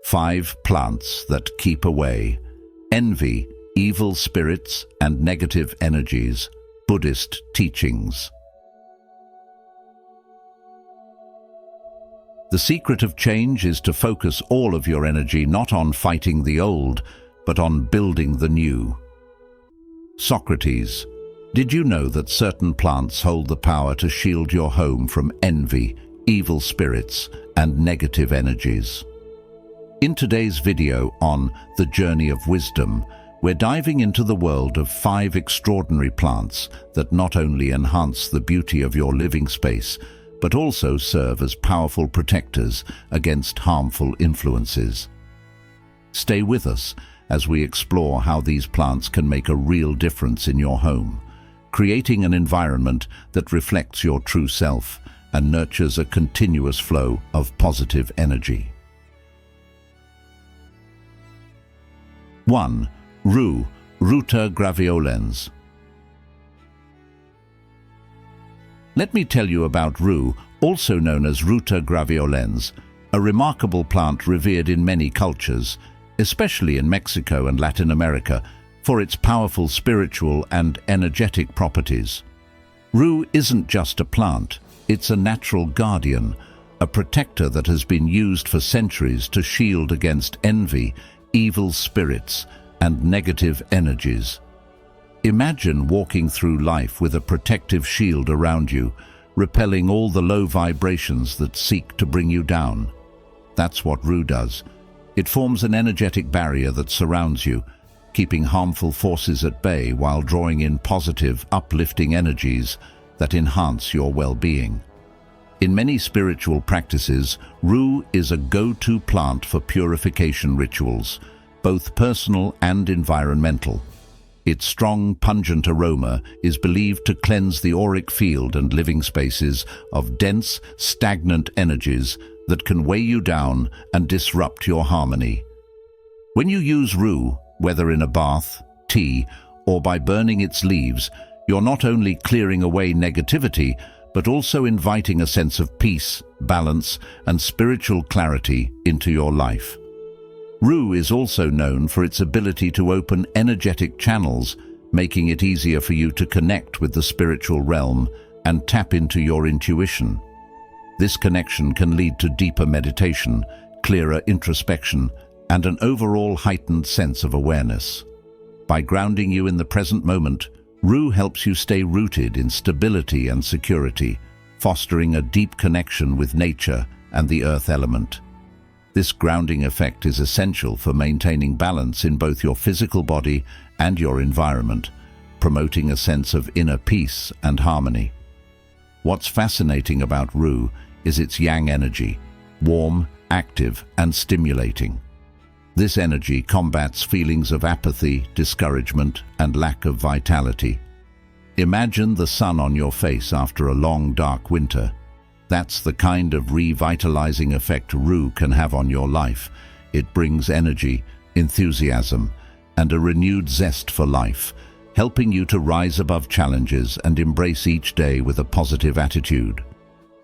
5 plants that keep away envy, evil spirits, and negative energies. Buddhist teachings. The secret of change is to focus all of your energy not on fighting the old, but on building the new. Socrates, did you know that certain plants hold the power to shield your home from envy, evil spirits, and negative energies? In today's video on The Journey of Wisdom, we're diving into the world of 5 extraordinary plants that not only enhance the beauty of your living space, but also serve as powerful protectors against harmful influences. Stay with us as we explore how these plants can make a real difference in your home, creating an environment that reflects your true self and nurtures a continuous flow of positive energy. 1. Ruta graveolens. Let me tell you about rue, also known as Ruta graveolens, a remarkable plant revered in many cultures, especially in Mexico and Latin America, for its powerful spiritual and energetic properties. Rue isn't just a plant, it's a natural guardian, a protector that has been used for centuries to shield against envy, evil spirits, and negative energies. Imagine walking through life with a protective shield around you, repelling all the low vibrations that seek to bring you down. That's what rue does. It forms an energetic barrier that surrounds you, keeping harmful forces at bay while drawing in positive, uplifting energies that enhance your well-being. In many spiritual practices, rue is a go-to plant for purification rituals, both personal and environmental. Its strong, pungent aroma is believed to cleanse the auric field and living spaces of dense, stagnant energies that can weigh you down and disrupt your harmony. When you use rue, whether in a bath, tea, or by burning its leaves, you're not only clearing away negativity, but also inviting a sense of peace, balance, and spiritual clarity into your life. Rue is also known for its ability to open energetic channels, making it easier for you to connect with the spiritual realm and tap into your intuition. This connection can lead to deeper meditation, clearer introspection, and an overall heightened sense of awareness. By grounding you in the present moment, rue helps you stay rooted in stability and security, fostering a deep connection with nature and the earth element. This grounding effect is essential for maintaining balance in both your physical body and your environment, promoting a sense of inner peace and harmony. What's fascinating about rue is its yang energy, warm, active, and stimulating. This energy combats feelings of apathy, discouragement, and lack of vitality. Imagine the sun on your face after a long, dark winter. That's the kind of revitalizing effect rue can have on your life. It brings energy, enthusiasm, and a renewed zest for life, helping you to rise above challenges and embrace each day with a positive attitude.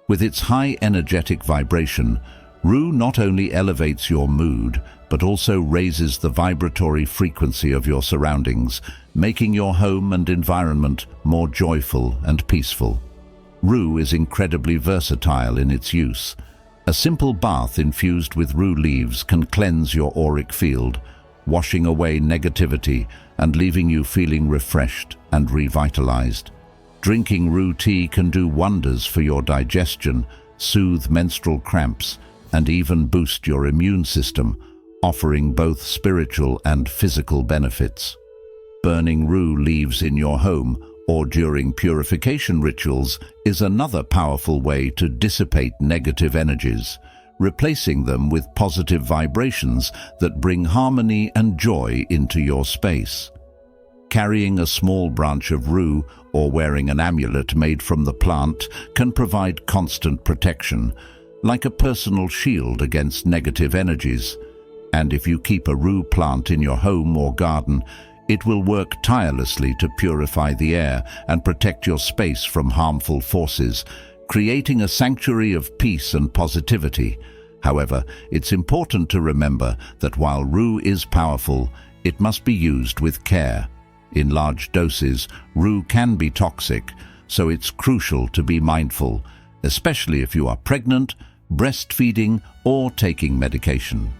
With its high energetic vibration, rue not only elevates your mood, but also raises the vibratory frequency of your surroundings, making your home and environment more joyful and peaceful. Rue is incredibly versatile in its use. A simple bath infused with rue leaves can cleanse your auric field, washing away negativity and leaving you feeling refreshed and revitalized. Drinking rue tea can do wonders for your digestion, soothe menstrual cramps, and even boost your immune system, offering both spiritual and physical benefits. Burning rue leaves in your home or during purification rituals is another powerful way to dissipate negative energies, replacing them with positive vibrations that bring harmony and joy into your space. Carrying a small branch of rue or wearing an amulet made from the plant can provide constant protection, like a personal shield against negative energies. And if you keep a rue plant in your home or garden, it will work tirelessly to purify the air and protect your space from harmful forces, creating a sanctuary of peace and positivity. However, it's important to remember that while Rue is powerful, it must be used with care. In large doses, Rue can be toxic, so it's crucial to be mindful, especially if you are pregnant, breastfeeding, or taking medication.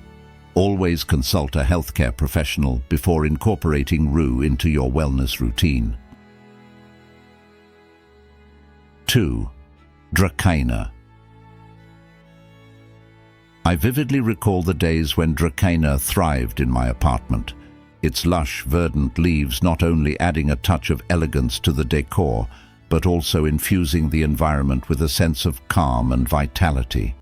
Always consult a healthcare professional before incorporating Rue into your wellness routine. 2. Dracaena. I vividly recall the days when Dracaena thrived in my apartment, its lush, verdant leaves not only adding a touch of elegance to the decor, but also infusing the environment with a sense of calm and vitality.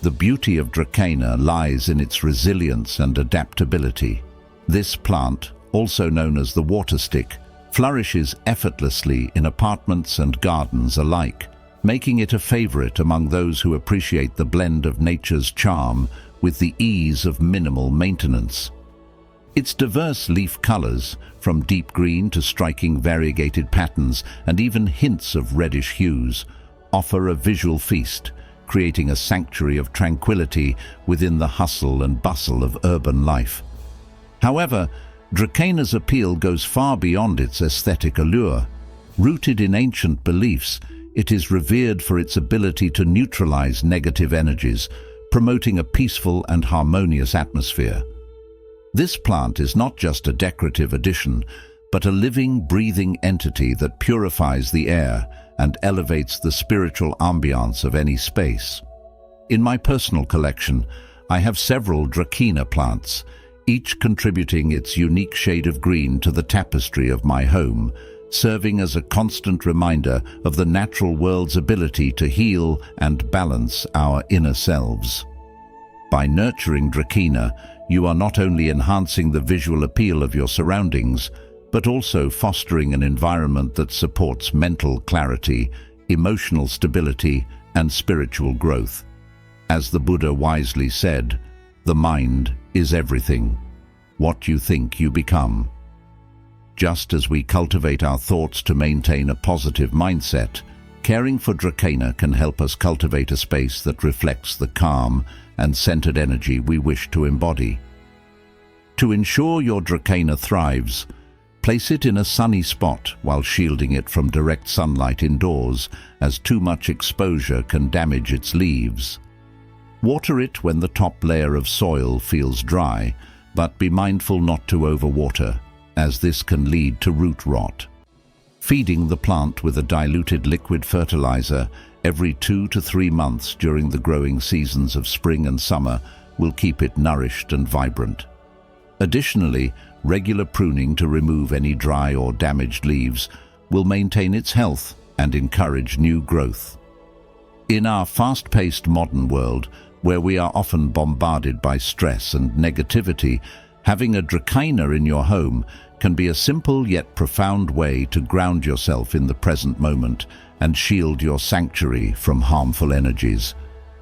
The beauty of Dracaena lies in its resilience and adaptability. This plant, also known as the water stick, flourishes effortlessly in apartments and gardens alike, making it a favorite among those who appreciate the blend of nature's charm with the ease of minimal maintenance. Its diverse leaf colors, from deep green to striking variegated patterns and even hints of reddish hues, offer a visual feast, creating a sanctuary of tranquility within the hustle and bustle of urban life. However, Dracaena's appeal goes far beyond its aesthetic allure. Rooted in ancient beliefs, it is revered for its ability to neutralize negative energies, promoting a peaceful and harmonious atmosphere. This plant is not just a decorative addition, but a living, breathing entity that purifies the air and elevates the spiritual ambiance of any space. In my personal collection, I have several Dracaena plants, each contributing its unique shade of green to the tapestry of my home, serving as a constant reminder of the natural world's ability to heal and balance our inner selves. By nurturing Dracaena, you are not only enhancing the visual appeal of your surroundings, but also fostering an environment that supports mental clarity, emotional stability, and spiritual growth. As the Buddha wisely said, "The mind is everything. What you think, you become." Just as we cultivate our thoughts to maintain a positive mindset, caring for Dracaena can help us cultivate a space that reflects the calm and centered energy we wish to embody. To ensure your Dracaena thrives, place it in a sunny spot while shielding it from direct sunlight indoors, as too much exposure can damage its leaves. Water it when the top layer of soil feels dry, but be mindful not to overwater, as this can lead to root rot. Feeding the plant with a diluted liquid fertilizer every 2 to 3 months during the growing seasons of spring and summer will keep it nourished and vibrant. Additionally, regular pruning to remove any dry or damaged leaves will maintain its health and encourage new growth. In our fast-paced modern world, where we are often bombarded by stress and negativity, having a Dracaena in your home can be a simple yet profound way to ground yourself in the present moment and shield your sanctuary from harmful energies.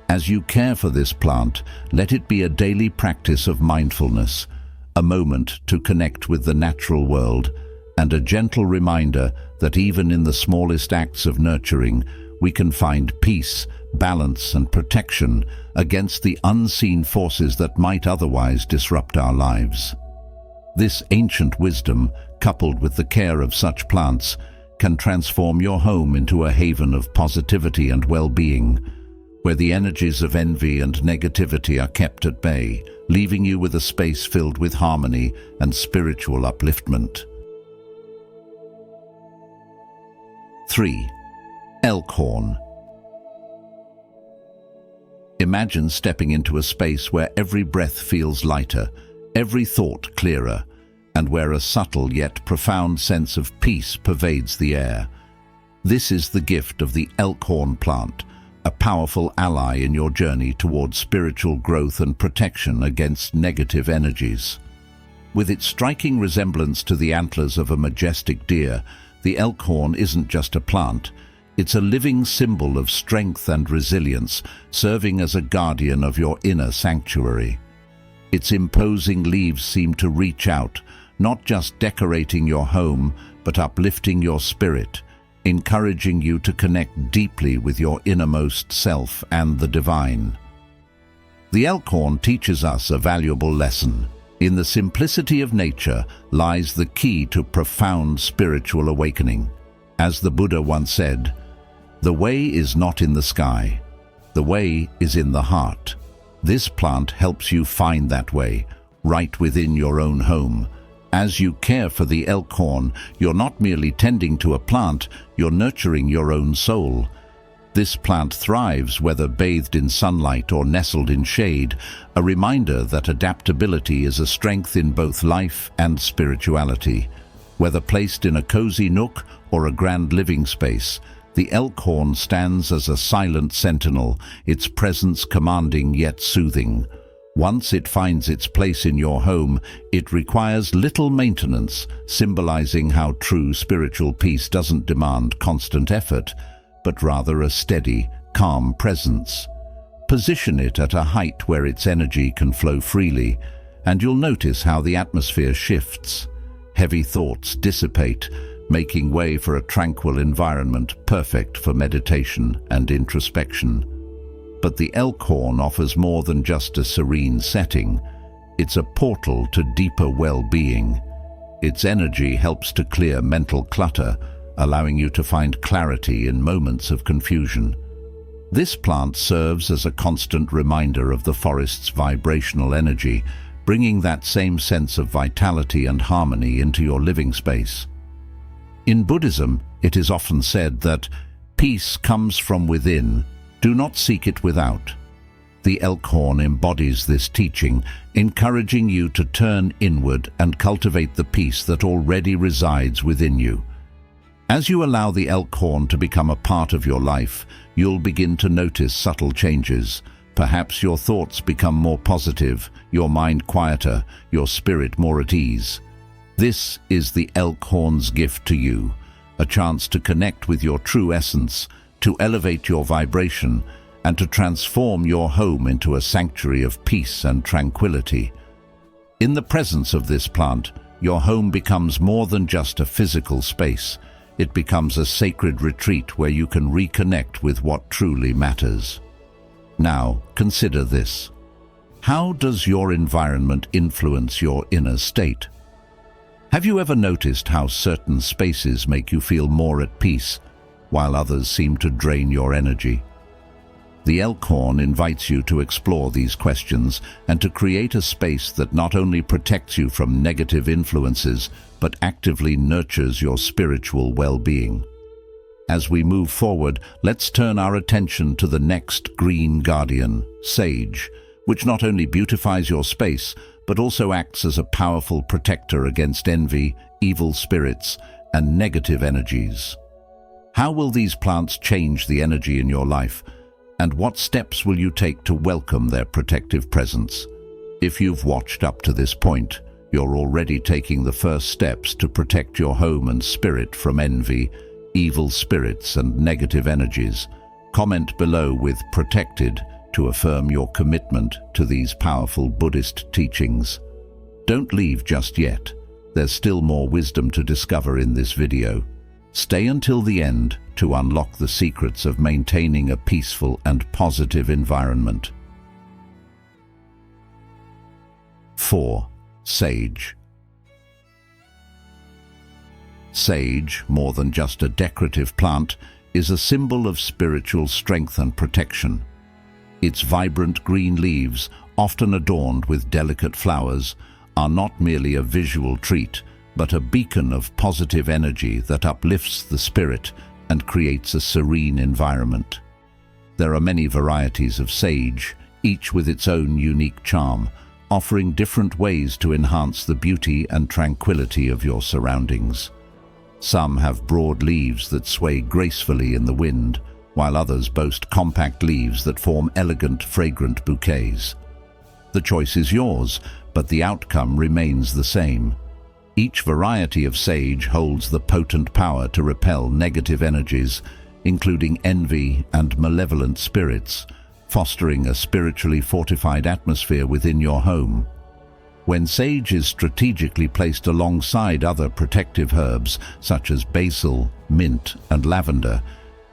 As you care for this plant, let it be a daily practice of mindfulness, a moment to connect with the natural world, and a gentle reminder that even in the smallest acts of nurturing, we can find peace, balance, and protection against the unseen forces that might otherwise disrupt our lives. This ancient wisdom, coupled with the care of such plants, can transform your home into a haven of positivity and well-being, where the energies of envy and negativity are kept at bay, leaving you with a space filled with harmony and spiritual upliftment. 3. Elk Horn. Imagine stepping into a space where every breath feels lighter, every thought clearer, and where a subtle yet profound sense of peace pervades the air. This is the gift of the elk horn plant, a powerful ally in your journey towards spiritual growth and protection against negative energies. With its striking resemblance to the antlers of a majestic deer, the elk horn isn't just a plant. It's a living symbol of strength and resilience, serving as a guardian of your inner sanctuary. Its imposing leaves seem to reach out, not just decorating your home, but uplifting your spirit, encouraging you to connect deeply with your innermost self and the divine. The elk horn teaches us a valuable lesson. In the simplicity of nature lies the key to profound spiritual awakening. As the Buddha once said, "The way is not in the sky. The way is in the heart." This plant helps you find that way, right within your own home. As you care for the elk horn, you're not merely tending to a plant, you're nurturing your own soul. This plant thrives whether bathed in sunlight or nestled in shade, a reminder that adaptability is a strength in both life and spirituality. Whether placed in a cozy nook or a grand living space, the elk horn stands as a silent sentinel, its presence commanding yet soothing. Once it finds its place in your home, it requires little maintenance, symbolizing how true spiritual peace doesn't demand constant effort, but rather a steady, calm presence. Position it at a height where its energy can flow freely, and you'll notice how the atmosphere shifts. Heavy thoughts dissipate, making way for a tranquil environment perfect for meditation and introspection. But the elk horn offers more than just a serene setting. It's a portal to deeper well-being. Its energy helps to clear mental clutter, allowing you to find clarity in moments of confusion. This plant serves as a constant reminder of the forest's vibrational energy, bringing that same sense of vitality and harmony into your living space. In Buddhism, it is often said that peace comes from within, do not seek it without. The elk horn embodies this teaching, encouraging you to turn inward and cultivate the peace that already resides within you. As you allow the elk horn to become a part of your life, you'll begin to notice subtle changes. Perhaps your thoughts become more positive, your mind quieter, your spirit more at ease. This is the elk horn's gift to you, a chance to connect with your true essence, to elevate your vibration, and to transform your home into a sanctuary of peace and tranquility. In the presence of this plant, your home becomes more than just a physical space. It becomes a sacred retreat where you can reconnect with what truly matters. Now, consider this. How does your environment influence your inner state? Have you ever noticed how certain spaces make you feel more at peace, while others seem to drain your energy? The elk horn invites you to explore these questions and to create a space that not only protects you from negative influences, but actively nurtures your spiritual well-being. As we move forward, let's turn our attention to the next green guardian, sage, which not only beautifies your space, but also acts as a powerful protector against envy, evil spirits, and negative energies. How will these plants change the energy in your life? And what steps will you take to welcome their protective presence? If you've watched up to this point, you're already taking the first steps to protect your home and spirit from envy, evil spirits, and negative energies. Comment below with "protected" to affirm your commitment to these powerful Buddhist teachings. Don't leave just yet. There's still more wisdom to discover in this video. Stay until the end to unlock the secrets of maintaining a peaceful and positive environment. 4. Sage. Sage, more than just a decorative plant, is a symbol of spiritual strength and protection. Its vibrant green leaves, often adorned with delicate flowers, are not merely a visual treat, but a beacon of positive energy that uplifts the spirit and creates a serene environment. There are many varieties of sage, each with its own unique charm, offering different ways to enhance the beauty and tranquility of your surroundings. Some have broad leaves that sway gracefully in the wind, while others boast compact leaves that form elegant, fragrant bouquets. The choice is yours, but the outcome remains the same. Each variety of sage holds the potent power to repel negative energies, including envy and malevolent spirits, fostering a spiritually fortified atmosphere within your home. When sage is strategically placed alongside other protective herbs such as basil, mint, and lavender,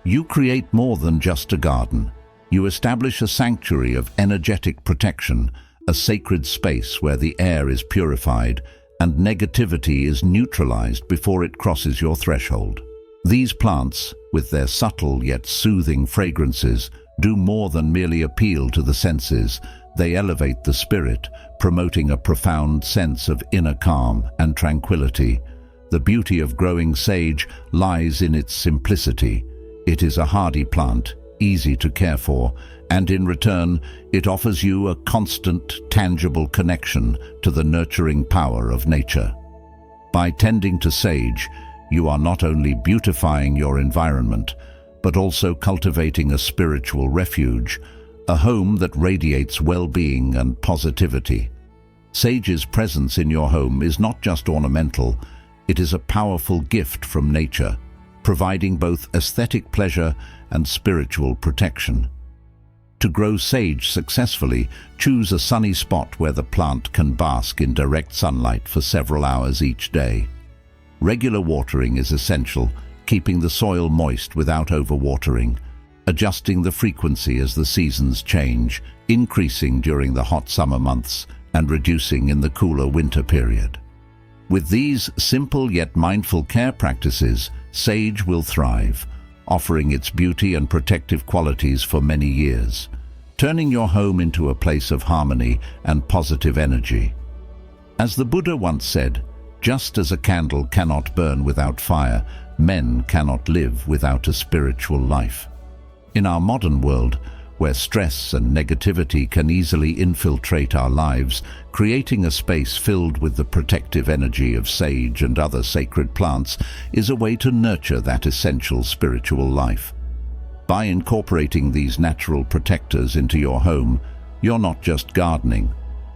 you create more than just a garden. You establish a sanctuary of energetic protection, a sacred space where the air is purified and negativity is neutralized before it crosses your threshold. These plants, with their subtle yet soothing fragrances, do more than merely appeal to the senses. They elevate the spirit, promoting a profound sense of inner calm and tranquility. The beauty of growing sage lies in its simplicity. It is a hardy plant, easy to care for, and in return, it offers you a constant, tangible connection to the nurturing power of nature. By tending to sage, you are not only beautifying your environment, but also cultivating a spiritual refuge, a home that radiates well-being and positivity. Sage's presence in your home is not just ornamental, it is a powerful gift from nature, providing both aesthetic pleasure and spiritual protection. To grow sage successfully, choose a sunny spot where the plant can bask in direct sunlight for several hours each day. Regular watering is essential, keeping the soil moist without overwatering, adjusting the frequency as the seasons change, increasing during the hot summer months and reducing in the cooler winter period. With these simple yet mindful care practices, sage will thrive, offering its beauty and protective qualities for many years, turning your home into a place of harmony and positive energy. As the Buddha once said, just as a candle cannot burn without fire, men cannot live without a spiritual life. In our modern world, where stress and negativity can easily infiltrate our lives, creating a space filled with the protective energy of sage and other sacred plants is a way to nurture that essential spiritual life. By incorporating these natural protectors into your home, you're not just gardening,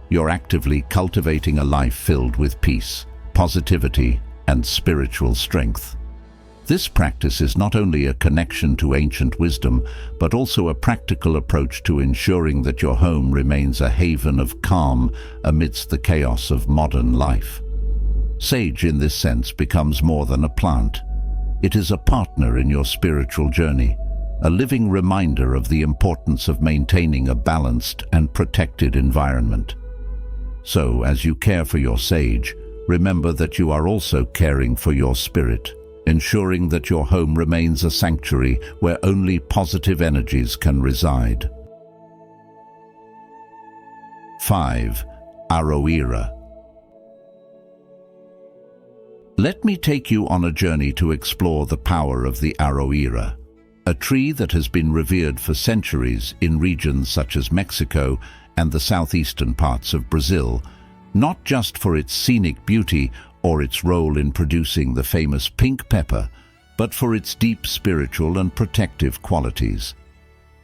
you're actively cultivating a life filled with peace, positivity, and spiritual strength. This practice is not only a connection to ancient wisdom, but also a practical approach to ensuring that your home remains a haven of calm amidst the chaos of modern life. Sage, in this sense, becomes more than a plant. It is a partner in your spiritual journey, a living reminder of the importance of maintaining a balanced and protected environment. So, as you care for your sage, remember that you are also caring for your spirit, ensuring that your home remains a sanctuary where only positive energies can reside. 5. Aroeira. Let me take you on a journey to explore the power of the Aroeira, a tree that has been revered for centuries in regions such as Mexico and the southeastern parts of Brazil, not just for its scenic beauty or its role in producing the famous pink pepper, but for its deep spiritual and protective qualities.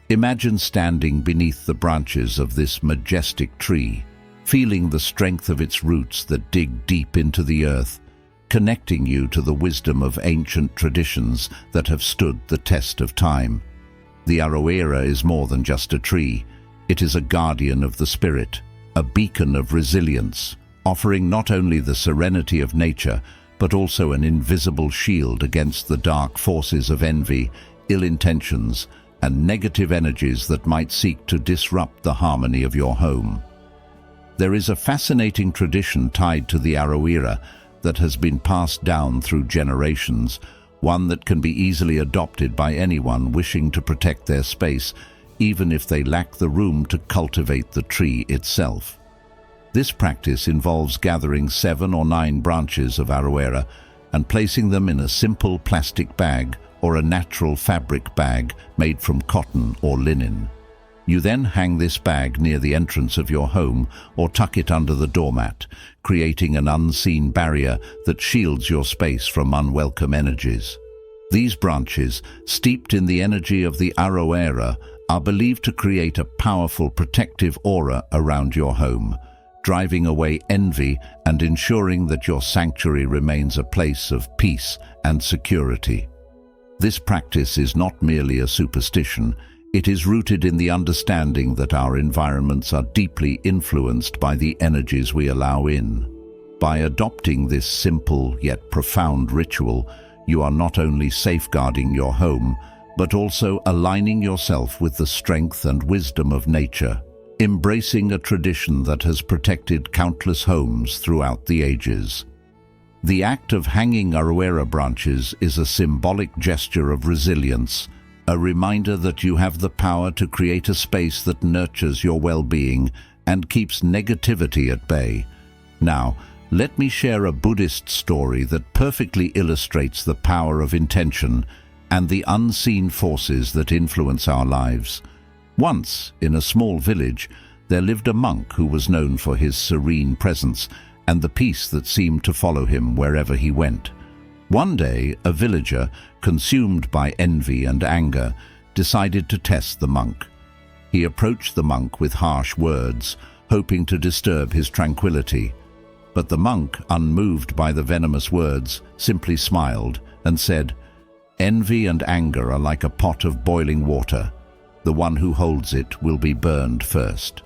Imagine standing beneath the branches of this majestic tree, feeling the strength of its roots that dig deep into the earth, connecting you to the wisdom of ancient traditions that have stood the test of time. The Aroeira is more than just a tree. It is a guardian of the spirit, a beacon of resilience, offering not only the serenity of nature, but also an invisible shield against the dark forces of envy, ill intentions, and negative energies that might seek to disrupt the harmony of your home. There is a fascinating tradition tied to the Aroeira that has been passed down through generations, one that can be easily adopted by anyone wishing to protect their space, even if they lack the room to cultivate the tree itself. This practice involves gathering 7 or 9 branches of Aroeira and placing them in a simple plastic bag or a natural fabric bag made from cotton or linen. You then hang this bag near the entrance of your home or tuck it under the doormat, creating an unseen barrier that shields your space from unwelcome energies. These branches, steeped in the energy of the Aroeira, are believed to create a powerful protective aura around your home, driving away envy and ensuring that your sanctuary remains a place of peace and security. This practice is not merely a superstition, it is rooted in the understanding that our environments are deeply influenced by the energies we allow in. By adopting this simple yet profound ritual, you are not only safeguarding your home, but also aligning yourself with the strength and wisdom of nature, embracing a tradition that has protected countless homes throughout the ages. The act of hanging Aroeira branches is a symbolic gesture of resilience, a reminder that you have the power to create a space that nurtures your well-being and keeps negativity at bay. Now, let me share a Buddhist story that perfectly illustrates the power of intention and the unseen forces that influence our lives. Once, in a small village, there lived a monk who was known for his serene presence and the peace that seemed to follow him wherever he went. One day, a villager, consumed by envy and anger, decided to test the monk. He approached the monk with harsh words, hoping to disturb his tranquility. But the monk, unmoved by the venomous words, simply smiled and said, "Envy and anger are like a pot of boiling water. The one who holds it will be burned first."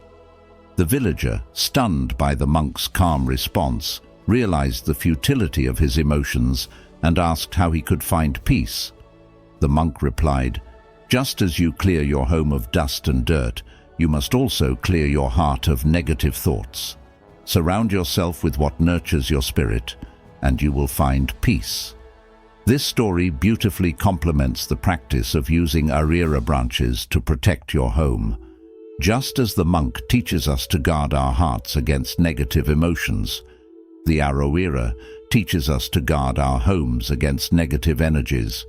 The villager, stunned by the monk's calm response, realized the futility of his emotions and asked how he could find peace. The monk replied, "Just as you clear your home of dust and dirt, you must also clear your heart of negative thoughts. Surround yourself with what nurtures your spirit, and you will find peace." This story beautifully complements the practice of using Aroeira branches to protect your home. Just as the monk teaches us to guard our hearts against negative emotions, the Aroeira teaches us to guard our homes against negative energies.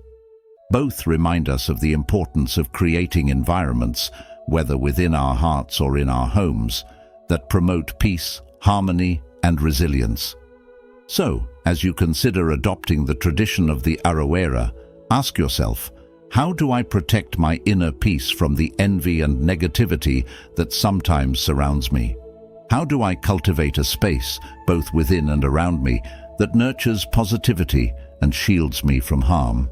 Both remind us of the importance of creating environments, whether within our hearts or in our homes, that promote peace, harmony, and resilience. So, as you consider adopting the tradition of the Aroeira, ask yourself, how do I protect my inner peace from the envy and negativity that sometimes surrounds me? How do I cultivate a space, both within and around me, that nurtures positivity and shields me from harm?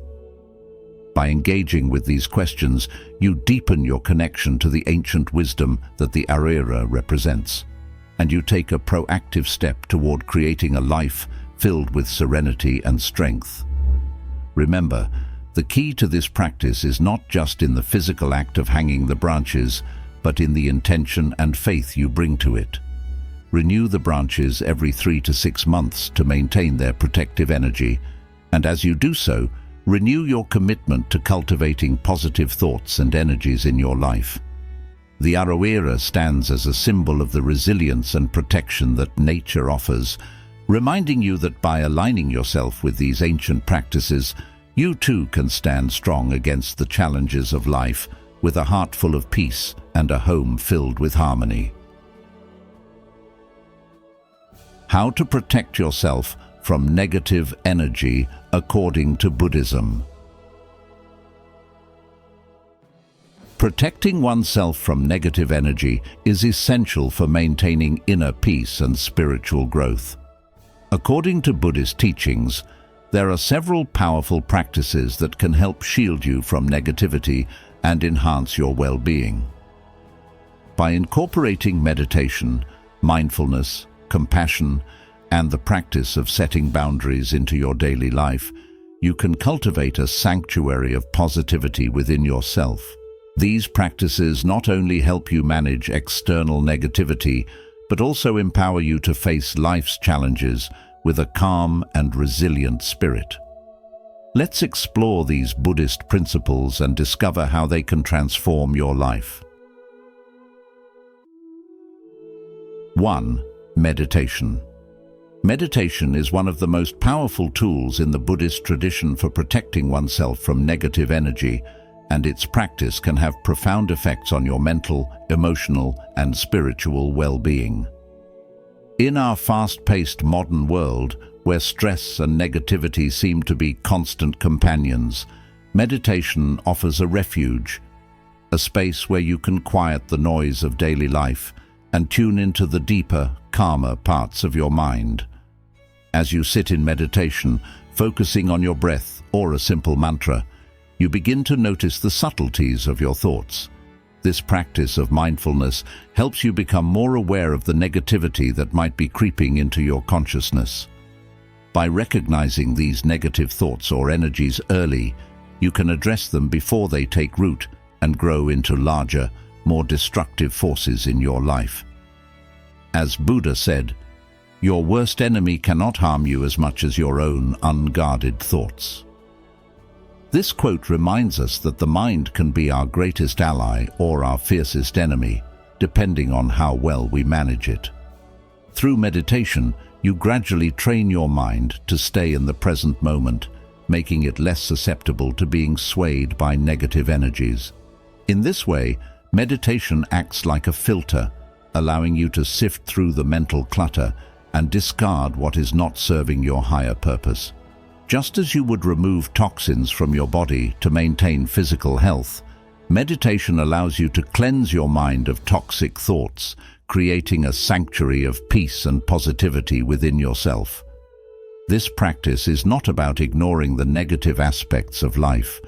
By engaging with these questions, you deepen your connection to the ancient wisdom that the Aroeira represents, and you take a proactive step toward creating a life filled with serenity and strength. Remember, the key to this practice is not just in the physical act of hanging the branches, but in the intention and faith you bring to it. Renew the branches every 3 to 6 months to maintain their protective energy, and as you do so, renew your commitment to cultivating positive thoughts and energies in your life. The Aroeira stands as a symbol of the resilience and protection that nature offers, reminding you that by aligning yourself with these ancient practices, you too can stand strong against the challenges of life with a heart full of peace and a home filled with harmony. How to protect yourself from negative energy according to Buddhism. Protecting oneself from negative energy is essential for maintaining inner peace and spiritual growth. According to Buddhist teachings, there are several powerful practices that can help shield you from negativity and enhance your well-being. By incorporating meditation, mindfulness, compassion, and the practice of setting boundaries into your daily life, you can cultivate a sanctuary of positivity within yourself. These practices not only help you manage external negativity, but also empower you to face life's challenges with a calm and resilient spirit. Let's explore these Buddhist principles and discover how they can transform your life. 1. Meditation. Meditation is one of the most powerful tools in the Buddhist tradition for protecting oneself from negative energy, and its practice can have profound effects on your mental, emotional, and spiritual well-being. In our fast-paced modern world, where stress and negativity seem to be constant companions, meditation offers a refuge, a space where you can quiet the noise of daily life and tune into the deeper, calmer parts of your mind. As you sit in meditation, focusing on your breath or a simple mantra, you begin to notice the subtleties of your thoughts. This practice of mindfulness helps you become more aware of the negativity that might be creeping into your consciousness. By recognizing these negative thoughts or energies early, you can address them before they take root and grow into larger, more destructive forces in your life. As Buddha said, your worst enemy cannot harm you as much as your own unguarded thoughts. This quote reminds us that the mind can be our greatest ally or our fiercest enemy, depending on how well we manage it. Through meditation, you gradually train your mind to stay in the present moment, making it less susceptible to being swayed by negative energies. In this way, meditation acts like a filter, allowing you to sift through the mental clutter and discard what is not serving your higher purpose. Just as you would remove toxins from your body to maintain physical health, meditation allows you to cleanse your mind of toxic thoughts, creating a sanctuary of peace and positivity within yourself. This practice is not about ignoring the negative aspects of life,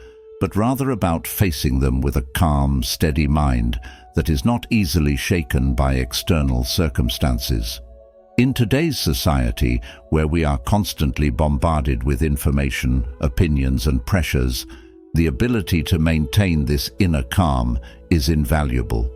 but rather about facing them with a calm, steady mind that is not easily shaken by external circumstances. In today's society, where we are constantly bombarded with information, opinions, and pressures, the ability to maintain this inner calm is invaluable.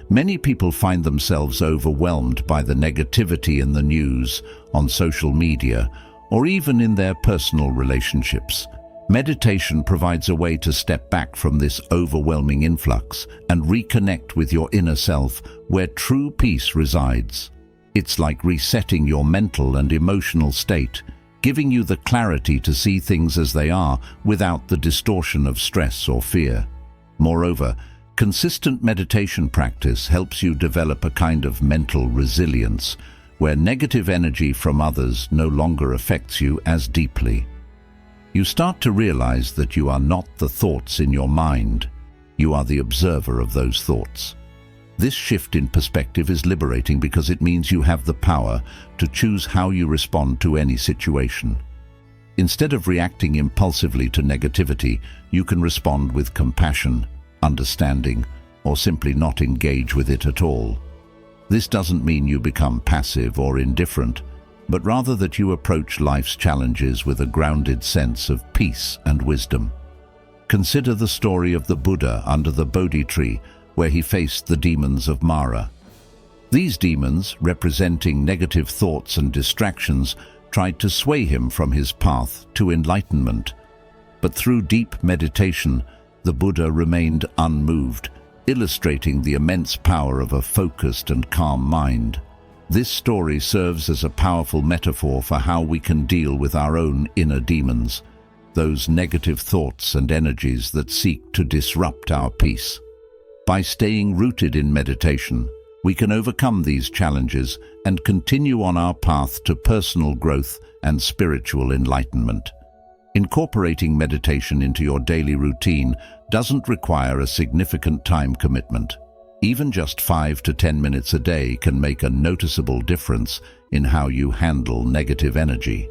Many people find themselves overwhelmed by the negativity in the news, on social media, or even in their personal relationships. Meditation provides a way to step back from this overwhelming influx and reconnect with your inner self, where true peace resides. It's like resetting your mental and emotional state, giving you the clarity to see things as they are without the distortion of stress or fear. Moreover, consistent meditation practice helps you develop a kind of mental resilience, where negative energy from others no longer affects you as deeply. You start to realize that you are not the thoughts in your mind, you are the observer of those thoughts. This shift in perspective is liberating because it means you have the power to choose how you respond to any situation. Instead of reacting impulsively to negativity, you can respond with compassion, understanding, or simply not engage with it at all. This doesn't mean you become passive or indifferent, but rather that you approach life's challenges with a grounded sense of peace and wisdom. Consider the story of the Buddha under the Bodhi tree, where he faced the demons of Mara. These demons, representing negative thoughts and distractions, tried to sway him from his path to enlightenment. But through deep meditation, the Buddha remained unmoved, illustrating the immense power of a focused and calm mind. This story serves as a powerful metaphor for how we can deal with our own inner demons, those negative thoughts and energies that seek to disrupt our peace. By staying rooted in meditation, we can overcome these challenges and continue on our path to personal growth and spiritual enlightenment. Incorporating meditation into your daily routine doesn't require a significant time commitment. Even just 5 to 10 minutes a day can make a noticeable difference in how you handle negative energy.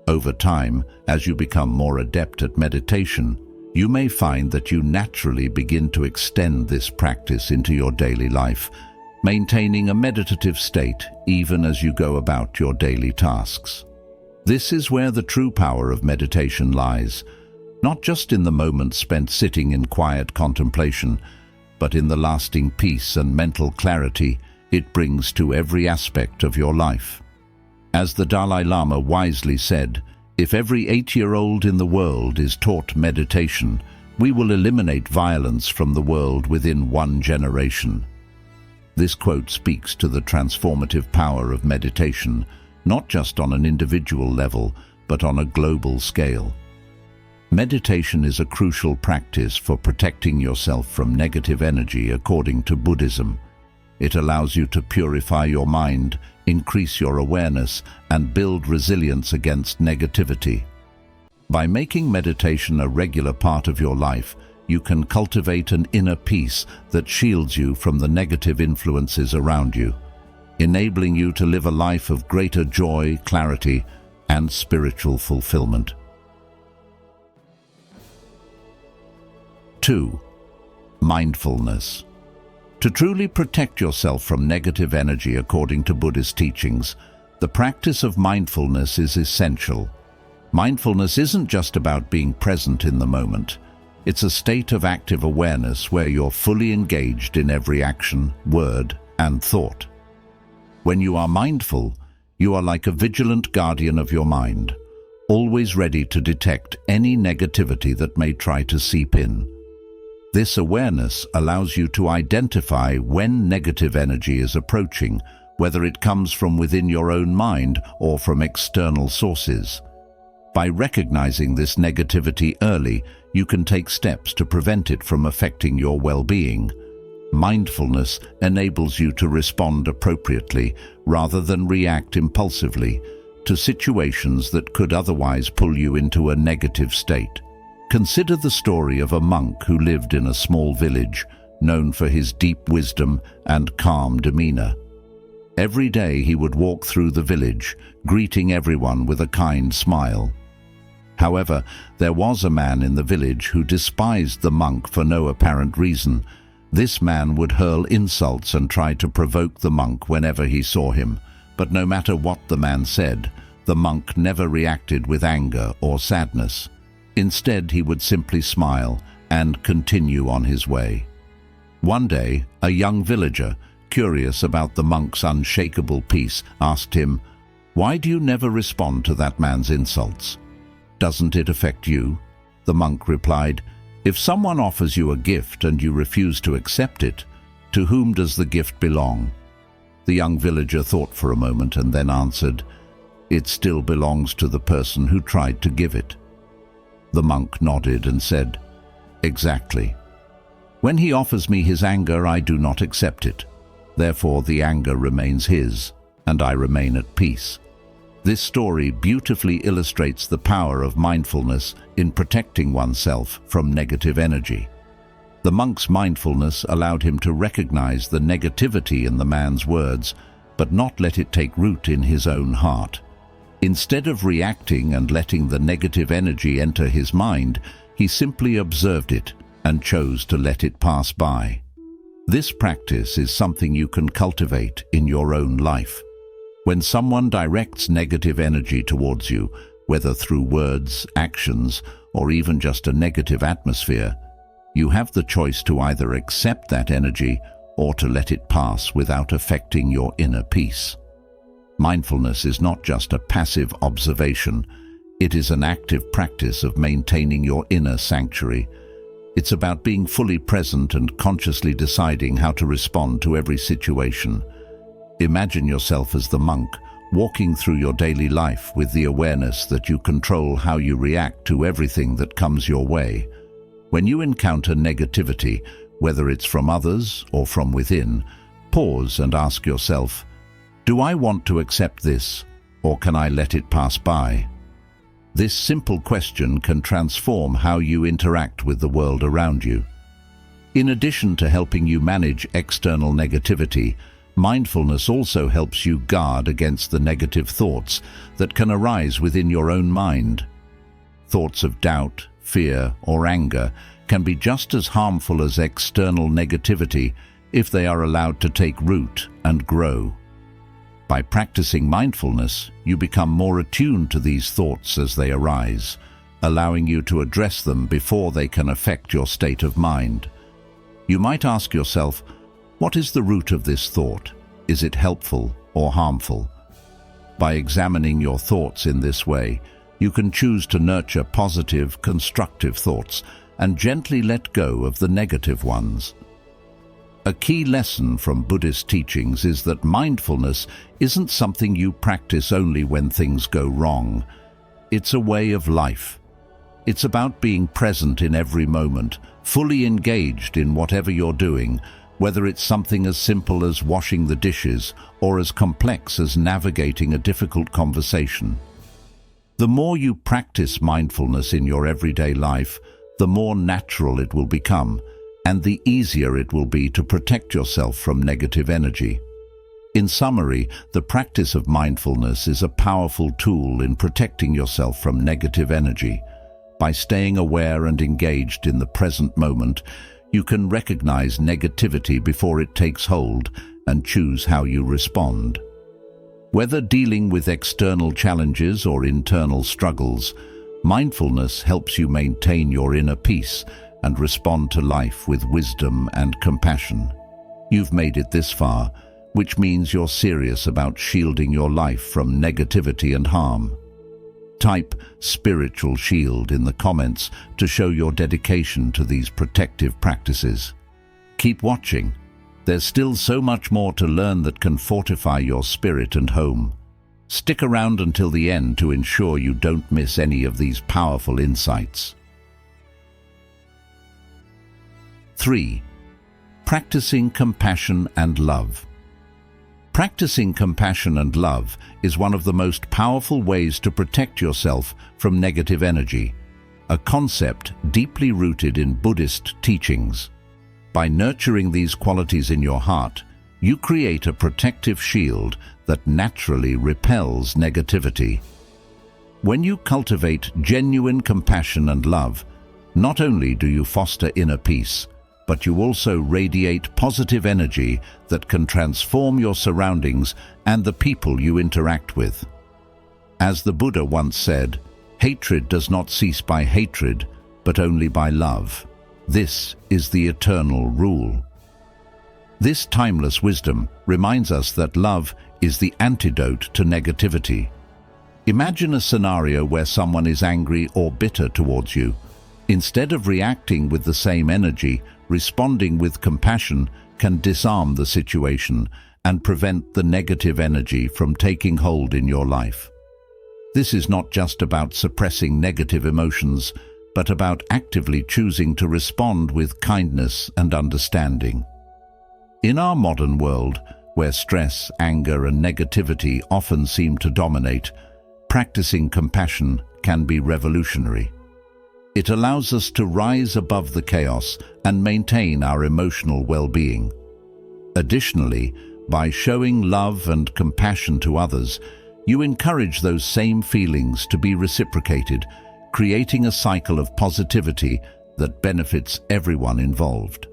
Over time, as you become more adept at meditation, you may find that you naturally begin to extend this practice into your daily life, maintaining a meditative state even as you go about your daily tasks. This is where the true power of meditation lies, not just in the moments spent sitting in quiet contemplation, but in the lasting peace and mental clarity it brings to every aspect of your life. As the Dalai Lama wisely said, "If every 8-year-old in the world is taught meditation, we will eliminate violence from the world within 1 generation." This quote speaks to the transformative power of meditation, not just on an individual level, but on a global scale. Meditation is a crucial practice for protecting yourself from negative energy according to Buddhism. It allows you to purify your mind, increase your awareness, and build resilience against negativity. By making meditation a regular part of your life, you can cultivate an inner peace that shields you from the negative influences around you, enabling you to live a life of greater joy, clarity, and spiritual fulfillment. 2. Mindfulness. To truly protect yourself from negative energy according to Buddhist teachings, the practice of mindfulness is essential. Mindfulness isn't just about being present in the moment. It's a state of active awareness where you're fully engaged in every action, word, and thought. When you are mindful, you are like a vigilant guardian of your mind, always ready to detect any negativity that may try to seep in. This awareness allows you to identify when negative energy is approaching, whether it comes from within your own mind or from external sources. By recognizing this negativity early, you can take steps to prevent it from affecting your well-being. Mindfulness enables you to respond appropriately rather than react impulsively to situations that could otherwise pull you into a negative state. Consider the story of a monk who lived in a small village, known for his deep wisdom and calm demeanor. Every day he would walk through the village, greeting everyone with a kind smile. However, there was a man in the village who despised the monk for no apparent reason. This man would hurl insults and try to provoke the monk whenever he saw him, but no matter what the man said, the monk never reacted with anger or sadness. Instead, he would simply smile and continue on his way. One day, a young villager, curious about the monk's unshakable peace, asked him, "Why do you never respond to that man's insults? Doesn't it affect you?" The monk replied, "If someone offers you a gift and you refuse to accept it, to whom does the gift belong?" The young villager thought for a moment and then answered, "It still belongs to the person who tried to give it." The monk nodded and said, "Exactly. When he offers me his anger, I do not accept it. Therefore, the anger remains his, and I remain at peace." This story beautifully illustrates the power of mindfulness in protecting oneself from negative energy. The monk's mindfulness allowed him to recognize the negativity in the man's words, but not let it take root in his own heart. Instead of reacting and letting the negative energy enter his mind, he simply observed it and chose to let it pass by. This practice is something you can cultivate in your own life. When someone directs negative energy towards you, whether through words, actions, or even just a negative atmosphere, you have the choice to either accept that energy or to let it pass without affecting your inner peace. Mindfulness is not just a passive observation, it is an active practice of maintaining your inner sanctuary. It's about being fully present and consciously deciding how to respond to every situation. Imagine yourself as the monk, walking through your daily life with the awareness that you control how you react to everything that comes your way. When you encounter negativity, whether it's from others or from within, pause and ask yourself, "Do I want to accept this, or can I let it pass by?" This simple question can transform how you interact with the world around you. In addition to helping you manage external negativity, mindfulness also helps you guard against the negative thoughts that can arise within your own mind. Thoughts of doubt, fear, or anger can be just as harmful as external negativity if they are allowed to take root and grow. By practicing mindfulness, you become more attuned to these thoughts as they arise, allowing you to address them before they can affect your state of mind. You might ask yourself, what is the root of this thought? Is it helpful or harmful? By examining your thoughts in this way, you can choose to nurture positive, constructive thoughts and gently let go of the negative ones. A key lesson from Buddhist teachings is that mindfulness isn't something you practice only when things go wrong. It's a way of life. It's about being present in every moment, fully engaged in whatever you're doing, whether it's something as simple as washing the dishes or as complex as navigating a difficult conversation. The more you practice mindfulness in your everyday life, the more natural it will become, and the easier it will be to protect yourself from negative energy. In summary, the practice of mindfulness is a powerful tool in protecting yourself from negative energy. By staying aware and engaged in the present moment, you can recognize negativity before it takes hold and choose how you respond. Whether dealing with external challenges or internal struggles, mindfulness helps you maintain your inner peace and respond to life with wisdom and compassion. You've made it this far, which means you're serious about shielding your life from negativity and harm. Type "spiritual shield" in the comments to show your dedication to these protective practices. Keep watching. There's still so much more to learn that can fortify your spirit and home. Stick around until the end to ensure you don't miss any of these powerful insights. 3. Practicing compassion and love. Practicing compassion and love is one of the most powerful ways to protect yourself from negative energy, a concept deeply rooted in Buddhist teachings. By nurturing these qualities in your heart, you create a protective shield that naturally repels negativity. When you cultivate genuine compassion and love, not only do you foster inner peace, but you also radiate positive energy that can transform your surroundings and the people you interact with. As the Buddha once said, "Hatred does not cease by hatred, but only by love. This is the eternal rule." This timeless wisdom reminds us that love is the antidote to negativity. Imagine a scenario where someone is angry or bitter towards you. Instead of reacting with the same energy, responding with compassion can disarm the situation and prevent the negative energy from taking hold in your life. This is not just about suppressing negative emotions, but about actively choosing to respond with kindness and understanding. In our modern world, where stress, anger, and negativity often seem to dominate, practicing compassion can be revolutionary. It allows us to rise above the chaos and maintain our emotional well-being. Additionally, by showing love and compassion to others, you encourage those same feelings to be reciprocated, creating a cycle of positivity that benefits everyone involved.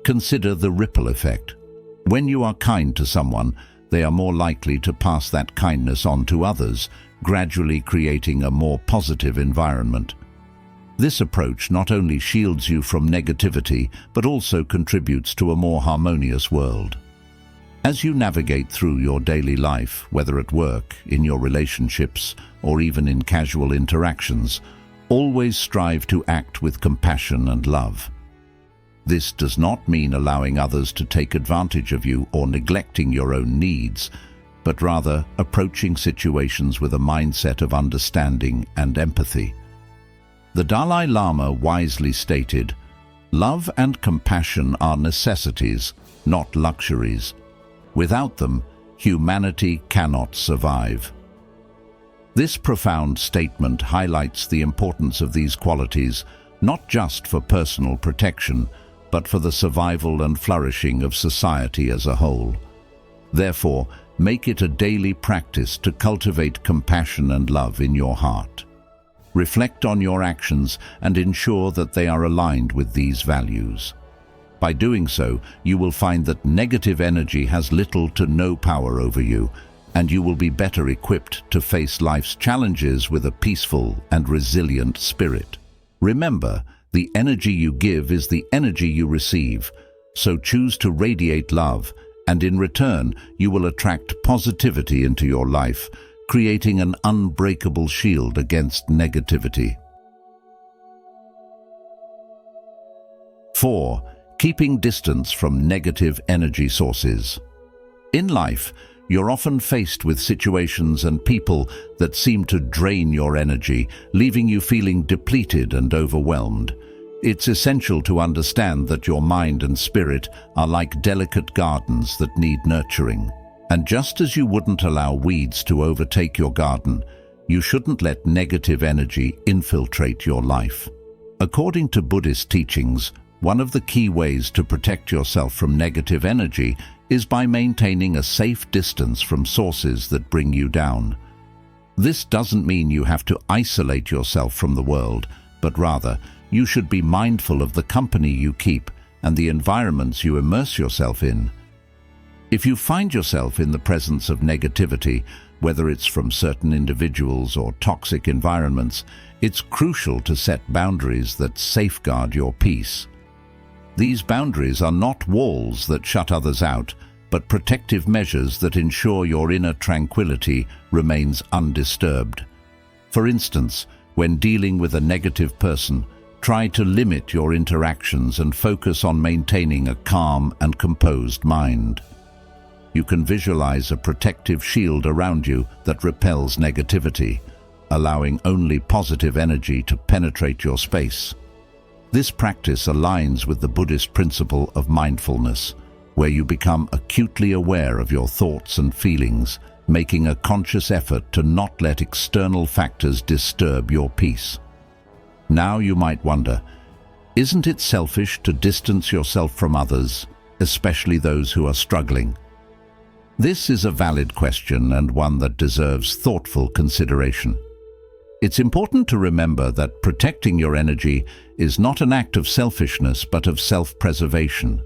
Consider the ripple effect. When you are kind to someone, they are more likely to pass that kindness on to others, gradually creating a more positive environment. This approach not only shields you from negativity, but also contributes to a more harmonious world. As you navigate through your daily life, whether at work, in your relationships, or even in casual interactions, always strive to act with compassion and love. This does not mean allowing others to take advantage of you or neglecting your own needs, but rather approaching situations with a mindset of understanding and empathy. The Dalai Lama wisely stated, "Love and compassion are necessities, not luxuries. Without them, humanity cannot survive." This profound statement highlights the importance of these qualities, not just for personal protection, but for the survival and flourishing of society as a whole. Therefore, make it a daily practice to cultivate compassion and love in your heart. Reflect on your actions and ensure that they are aligned with these values. By doing so, you will find that negative energy has little to no power over you, and you will be better equipped to face life's challenges with a peaceful and resilient spirit. Remember, the energy you give is the energy you receive, so choose to radiate love, and in return, you will attract positivity into your life, creating an unbreakable shield against negativity. 4. Keeping distance from negative energy sources. In life, you're often faced with situations and people that seem to drain your energy, leaving you feeling depleted and overwhelmed. It's essential to understand that your mind and spirit are like delicate gardens that need nurturing. And just as you wouldn't allow weeds to overtake your garden, you shouldn't let negative energy infiltrate your life. According to Buddhist teachings, one of the key ways to protect yourself from negative energy is by maintaining a safe distance from sources that bring you down. This doesn't mean you have to isolate yourself from the world, but rather, you should be mindful of the company you keep and the environments you immerse yourself in. If you find yourself in the presence of negativity, whether it's from certain individuals or toxic environments, it's crucial to set boundaries that safeguard your peace. These boundaries are not walls that shut others out, but protective measures that ensure your inner tranquility remains undisturbed. For instance, when dealing with a negative person, try to limit your interactions and focus on maintaining a calm and composed mind. You can visualize a protective shield around you that repels negativity, allowing only positive energy to penetrate your space. This practice aligns with the Buddhist principle of mindfulness, where you become acutely aware of your thoughts and feelings, making a conscious effort to not let external factors disturb your peace. Now you might wonder, isn't it selfish to distance yourself from others, especially those who are struggling? This is a valid question and one that deserves thoughtful consideration. It's important to remember that protecting your energy is not an act of selfishness but of self-preservation.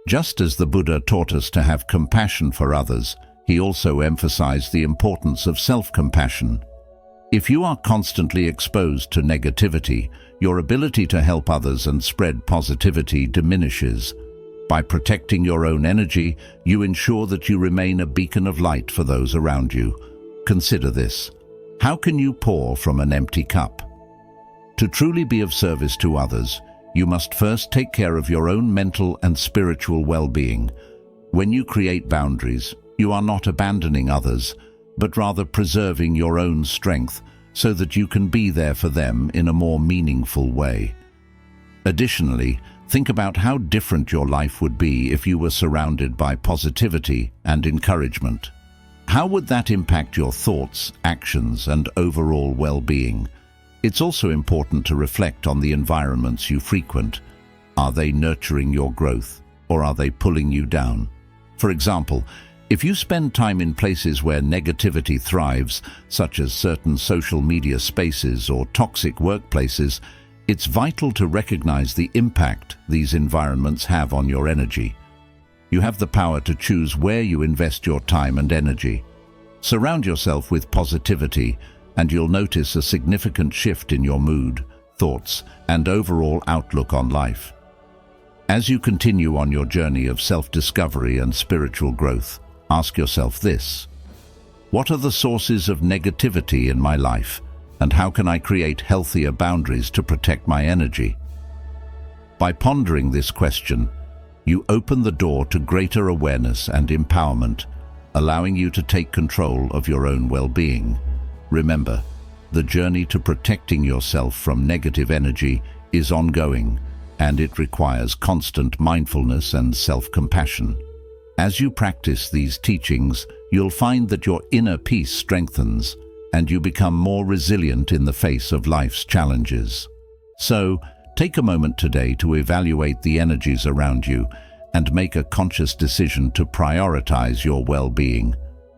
Just as the Buddha taught us to have compassion for others, he also emphasized the importance of self-compassion. If you are constantly exposed to negativity, your ability to help others and spread positivity diminishes. By protecting your own energy, you ensure that you remain a beacon of light for those around you. Consider this. How can you pour from an empty cup? To truly be of service to others, you must first take care of your own mental and spiritual well-being. When you create boundaries, you are not abandoning others, but rather preserving your own strength so that you can be there for them in a more meaningful way. Additionally, think about how different your life would be if you were surrounded by positivity and encouragement. How would that impact your thoughts, actions, and overall well-being? It's also important to reflect on the environments you frequent. Are they nurturing your growth, or are they pulling you down? For example, if you spend time in places where negativity thrives, such as certain social media spaces or toxic workplaces, it's vital to recognize the impact these environments have on your energy. You have the power to choose where you invest your time and energy. Surround yourself with positivity, and you'll notice a significant shift in your mood, thoughts, and overall outlook on life. As you continue on your journey of self-discovery and spiritual growth, ask yourself this: what are the sources of negativity in my life? And how can I create healthier boundaries to protect my energy? By pondering this question, you open the door to greater awareness and empowerment, allowing you to take control of your own well-being. Remember, the journey to protecting yourself from negative energy is ongoing, and it requires constant mindfulness and self-compassion. As you practice these teachings, you'll find that your inner peace strengthens, and you become more resilient in the face of life's challenges. So, take a moment today to evaluate the energies around you and make a conscious decision to prioritize your well-being.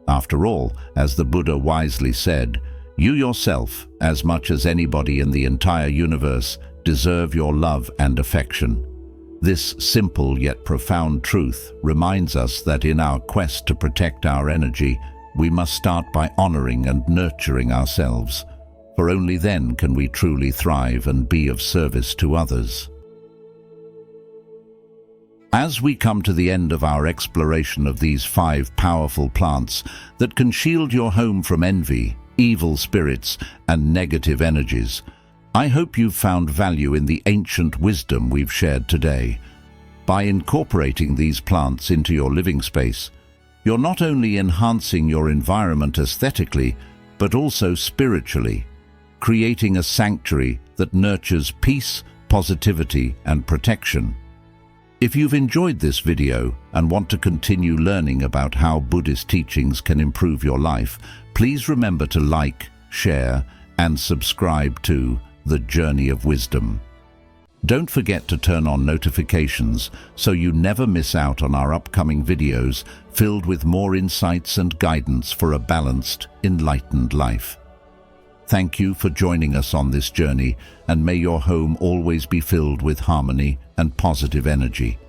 After all, as the Buddha wisely said, you yourself, as much as anybody in the entire universe, deserve your love and affection. This simple yet profound truth reminds us that in our quest to protect our energy, we must start by honoring and nurturing ourselves, for only then can we truly thrive and be of service to others. As we come to the end of our exploration of these 5 powerful plants that can shield your home from envy, evil spirits, and negative energies, I hope you've found value in the ancient wisdom we've shared today. By incorporating these plants into your living space, you're not only enhancing your environment aesthetically, but also spiritually, creating a sanctuary that nurtures peace, positivity, and protection. If you've enjoyed this video and want to continue learning about how Buddhist teachings can improve your life, please remember to like, share, and subscribe to The Journey of Wisdom. Don't forget to turn on notifications so you never miss out on our upcoming videos filled with more insights and guidance for a balanced, enlightened life. Thank you for joining us on this journey, and may your home always be filled with harmony and positive energy.